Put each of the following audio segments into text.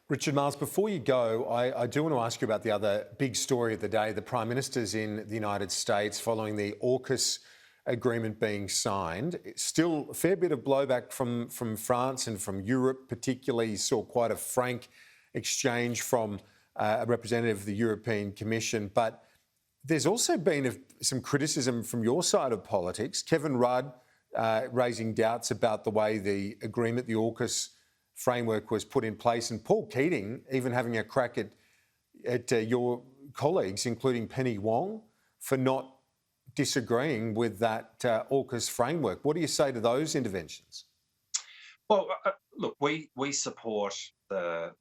Richard Marles, before you go, I do want to ask you about the other big story of the day. The Prime Minister's in the United States following the AUKUS agreement being signed. Still a fair bit of blowback from France and from Europe, particularly. You saw quite a frank exchange from a representative of the European Commission. But there's also been some criticism from your side of politics. Kevin Rudd raising doubts about the way the agreement, the AUKUS framework, was put in place, and Paul Keating even having a crack at your colleagues, including Penny Wong, for not disagreeing with that AUKUS framework. What do you say to those interventions? Well, look, we support the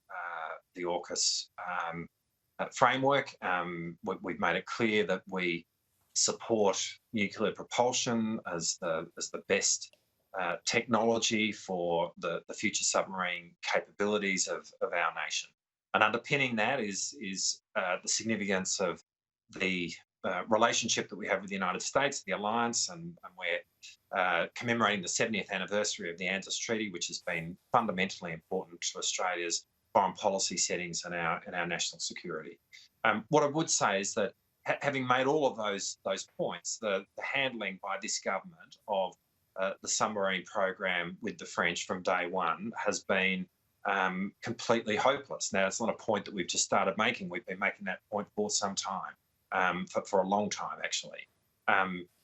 AUKUS framework. We've made it clear that we support nuclear propulsion as the best technology for the future submarine capabilities of our nation. And underpinning that is the significance of the relationship that we have with the United States, the alliance, and we're commemorating the 70th anniversary of the AUKUS Treaty, which has been fundamentally important to Australia's foreign policy settings and our national security. What I would say is that having made all of those points, the handling by this government of the submarine program with the French from day one has been completely hopeless. Now, it's not a point that we've just started making. We've been making that point for some time, for a long time, actually.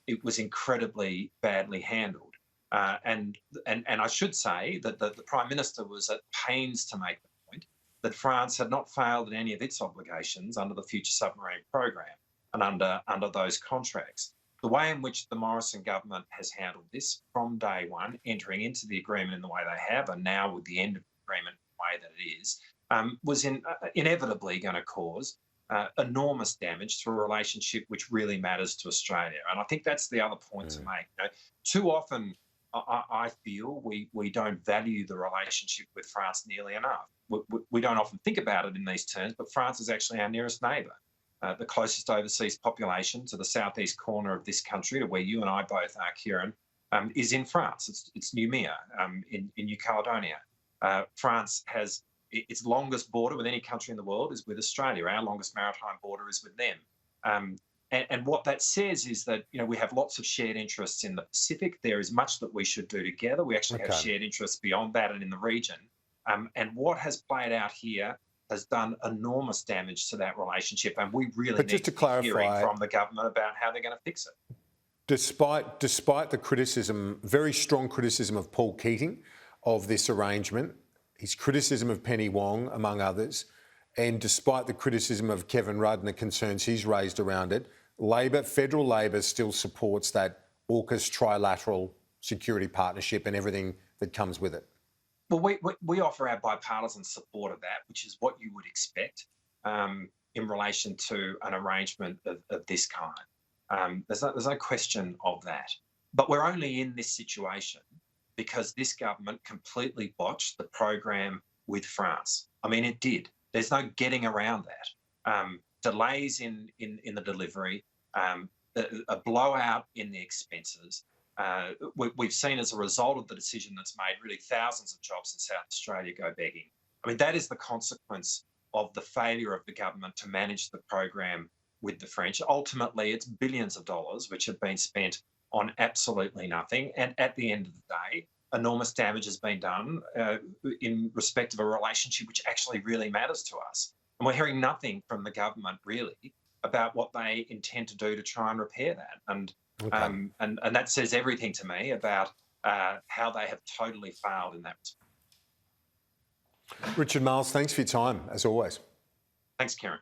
It was incredibly badly handled. And I should say that the Prime Minister was at pains to make the point that France had not failed in any of its obligations under the future submarine program and under those contracts. The way in which the Morrison government has handled this from day one, entering into the agreement in the way they have, and now with the end of the agreement in the way that it is, was inevitably going to cause enormous damage to a relationship which really matters to Australia. And I think that's the other point to make. You know, too often, I feel we don't value the relationship with France nearly enough. We don't often think about it in these terms, but France is actually our nearest neighbour. The closest overseas population to the southeast corner of this country, to where you and I both are, Kieran, is in France. It's Noumea, in New Caledonia. France has its longest border with any country in the world is with Australia. Our longest maritime border is with them. And what that says is that, you know, we have lots of shared interests in the Pacific. There is much that we should do together. We actually have shared interests beyond that and in the region. And what has played out here has done enormous damage to that relationship, and we really need to be hearing from the government about how they're going to fix it. Despite the criticism, very strong criticism of Paul Keating of this arrangement, his criticism of Penny Wong, among others, and despite the criticism of Kevin Rudd and the concerns he's raised around it, federal Labor still supports that AUKUS trilateral security partnership and everything that comes with it. Well, we offer our bipartisan support of that, which is what you would expect in relation to an arrangement of this kind. There's no question of that. But we're only in this situation because this government completely botched the program with France. I mean, it did. There's no getting around that. Delays in the delivery, a blowout in the expenses. We've seen as a result of the decision that's made, really thousands of jobs in South Australia go begging. I mean, that is the consequence of the failure of the government to manage the program with the French. Ultimately, it's billions of dollars which have been spent on absolutely nothing. And at the end of the day, enormous damage has been done in respect of a relationship which actually really matters to us. And we're hearing nothing from the government, really, about what they intend to do to try and repair that. And that says everything to me about how they have totally failed in that respect. Richard Marles, thanks for your time, as always. Thanks, Kieran.